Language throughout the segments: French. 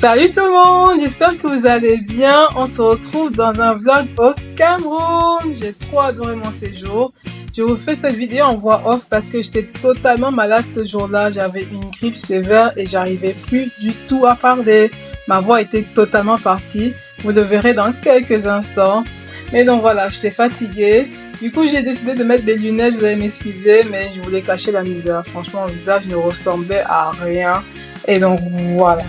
Salut tout le monde, j'espère que vous allez bien. On se retrouve dans un vlog au Cameroun. J'ai trop adoré mon séjour. Je vous fais cette vidéo en voix off parce que j'étais totalement malade ce jour-là. J'avais une grippe sévère et j'arrivais plus du tout à parler. Ma voix était totalement partie. Vous le verrez dans quelques instants. Mais donc voilà, j'étais fatiguée. Du coup, j'ai décidé de mettre des lunettes, vous allez m'excuser, mais je voulais cacher la misère. Franchement, mon visage ne ressemblait à rien. Et donc voilà.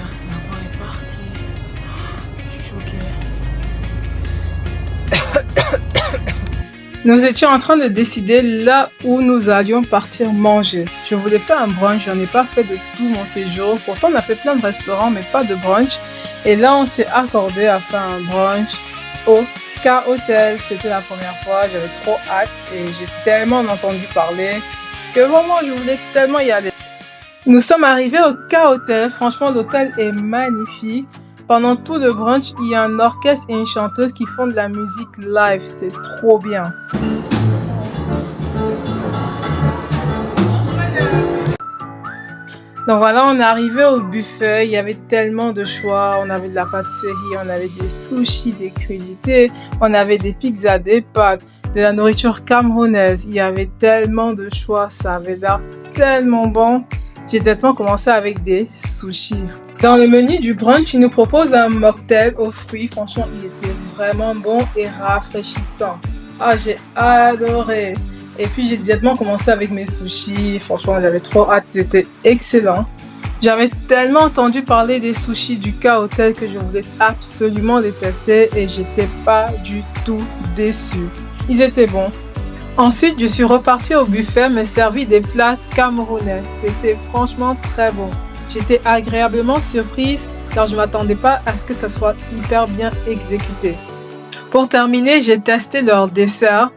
Nous étions en train de décider là où nous allions partir manger. Je voulais faire un brunch, j'en ai pas fait de tout mon séjour. Pourtant, on a fait plein de restaurants, mais pas de brunch. Et là, on s'est accordé à faire un brunch au K-Hotel. C'était la première fois, j'avais trop hâte et j'ai tellement entendu parler que vraiment, je voulais tellement y aller. Nous sommes arrivés au K-Hotel. Franchement, l'hôtel est magnifique. Pendant tout le brunch, il y a un orchestre et une chanteuse qui font de la musique live. C'est trop bien. Donc voilà, on est arrivé au buffet. Il y avait tellement de choix. On avait de la pâtisserie, on avait des sushis, des crudités, on avait des pizzas, des pâtes, de la nourriture camerounaise. Il y avait tellement de choix. Ça avait l'air tellement bon. J'ai directement commencé avec des sushis. Dans le menu du brunch, ils nous proposent un mocktail aux fruits. Franchement, il était vraiment bon et rafraîchissant. Ah, j'ai adoré. Et puis, j'ai directement commencé avec mes sushis. Franchement, j'avais trop hâte. C'était excellent. J'avais tellement entendu parler des sushis du K-Hotel que je voulais absolument les tester et j'étais pas du tout déçue. Ils étaient bons. Ensuite, je suis repartie au buffet, me servi des plats camerounais. C'était franchement très bon. J'étais agréablement surprise car je ne m'attendais pas à ce que ça soit hyper bien exécuté. Pour terminer, j'ai testé leur dessert.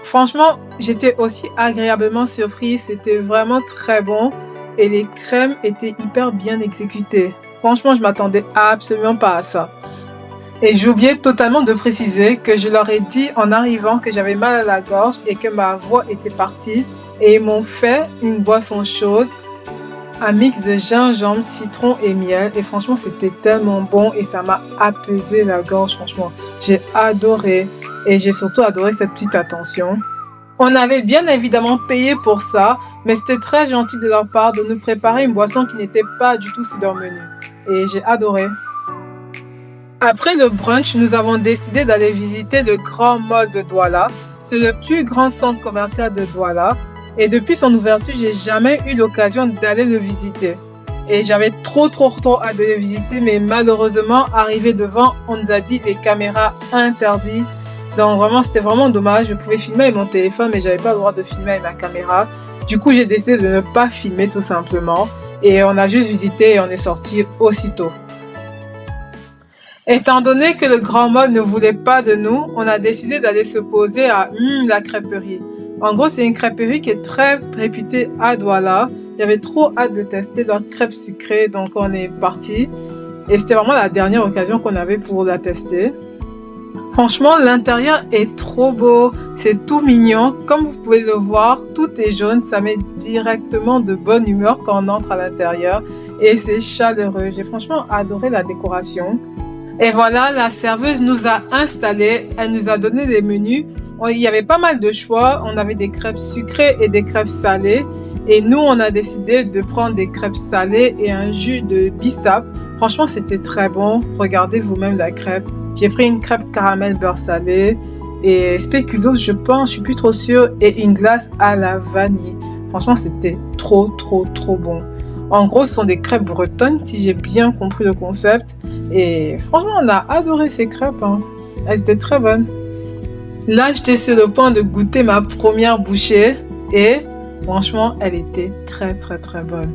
Franchement, j'étais aussi agréablement surprise. C'était vraiment très bon et les crèmes étaient hyper bien exécutées. Franchement, je ne m'attendais absolument pas à ça. Et j'ai oublié totalement de préciser que je leur ai dit en arrivant que j'avais mal à la gorge et que ma voix était partie. Et ils m'ont fait une boisson chaude, un mix de gingembre, citron et miel. Et franchement, c'était tellement bon et ça m'a apaisé la gorge, franchement. J'ai adoré et j'ai surtout adoré cette petite attention. On avait bien évidemment payé pour ça, mais c'était très gentil de leur part de nous préparer une boisson qui n'était pas du tout sur leur menu. Et j'ai adoré. Après le brunch, nous avons décidé d'aller visiter le Grand Mall de Douala. C'est le plus grand centre commercial de Douala. Et depuis son ouverture, j'ai jamais eu l'occasion d'aller le visiter. Et j'avais trop hâte de le visiter, mais malheureusement, arrivé devant, on nous a dit les caméras interdites. Donc vraiment, c'était vraiment dommage. Je pouvais filmer avec mon téléphone, mais j'avais pas le droit de filmer avec ma caméra. Du coup, j'ai décidé de ne pas filmer tout simplement. Et on a juste visité et on est sorti aussitôt. Étant donné que le Grand Mall ne voulait pas de nous, on a décidé d'aller se poser à la crêperie. En gros, c'est une crêperie qui est très réputée à Douala. J'avais trop hâte de tester leurs crêpes sucrées, donc on est parti. Et c'était vraiment la dernière occasion qu'on avait pour la tester. Franchement, l'intérieur est trop beau, c'est tout mignon. Comme vous pouvez le voir, tout est jaune, ça met directement de bonne humeur quand on entre à l'intérieur. Et c'est chaleureux, j'ai franchement adoré la décoration. Et voilà, la serveuse nous a installés, elle nous a donné des menus. Il y avait pas mal de choix, on avait des crêpes sucrées et des crêpes salées. Et nous, on a décidé de prendre des crêpes salées et un jus de bissap. Franchement, c'était très bon. Regardez vous-même la crêpe. J'ai pris une crêpe caramel beurre salé et spéculoos, je pense, je suis plus trop sûre, et une glace à la vanille. Franchement, c'était trop bon. En gros, ce sont des crêpes bretonnes, si j'ai bien compris le concept. Et franchement, on a adoré ces crêpes. Elles étaient très bonnes. Là, j'étais sur le point de goûter ma première bouchée. Et franchement, elle était très bonne.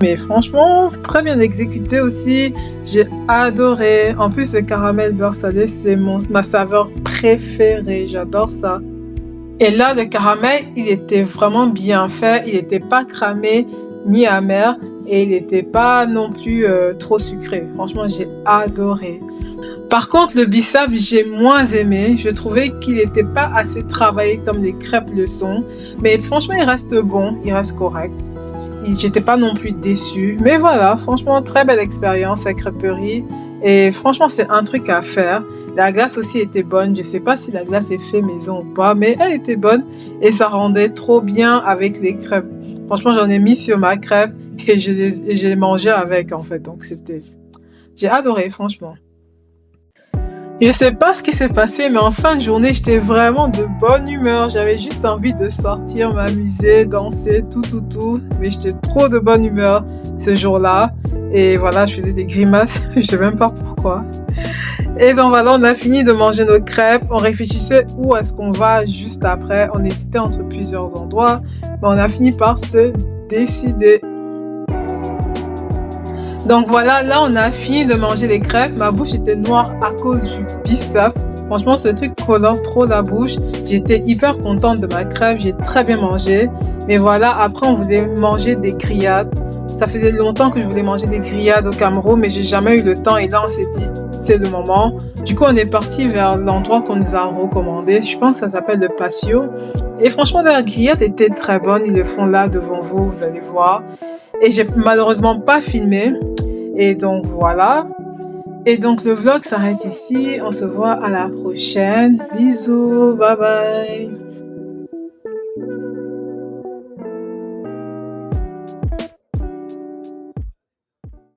Mais franchement, très bien exécuté aussi. J'ai adoré. En plus, le caramel beurre salé, c'est ma saveur préférée. J'adore ça. Et là, le caramel, il était vraiment bien fait. Il n'était pas cramé ni amer. Et il n'était pas non plus trop sucré. Franchement, j'ai adoré. Par contre, le bissap, j'ai moins aimé. Je trouvais qu'il n'était pas assez travaillé comme les crêpes le sont. Mais franchement, il reste bon, il reste correct. J'étais pas non plus déçue. Mais voilà, franchement, très belle expérience à crêperie. Et franchement, c'est un truc à faire. La glace aussi était bonne. Je sais pas si la glace est faite maison ou pas, mais elle était bonne. Et ça rendait trop bien avec les crêpes. Franchement, j'en ai mis sur ma crêpe et je l'ai mangé avec, en fait. Donc, j'ai adoré, franchement. Je sais pas ce qui s'est passé, mais en fin de journée, j'étais vraiment de bonne humeur. J'avais juste envie de sortir, m'amuser, danser, tout. Mais j'étais trop de bonne humeur ce jour-là. Et voilà, je faisais des grimaces. Je sais même pas pourquoi. Et donc voilà, on a fini de manger nos crêpes. On réfléchissait où est-ce qu'on va juste après. On hésitait entre plusieurs endroits. Mais on a fini par se décider. Donc voilà, là on a fini de manger les crêpes. Ma bouche était noire à cause du bissap. Franchement, ce truc colore trop la bouche. J'étais hyper contente de ma crêpe. J'ai très bien mangé. Mais voilà, après on voulait manger des grillades. Ça faisait longtemps que je voulais manger des grillades au Cameroun, mais j'ai jamais eu le temps. Et là on s'est dit, c'est le moment. Du coup, on est parti vers l'endroit qu'on nous a recommandé. Je pense que ça s'appelle le Patio. Et franchement, la grillade était très bonne. Ils le font là devant vous, vous allez voir. Et j'ai malheureusement pas filmé. Et donc voilà. Et donc le vlog s'arrête ici. On se voit à la prochaine. Bisous, bye bye.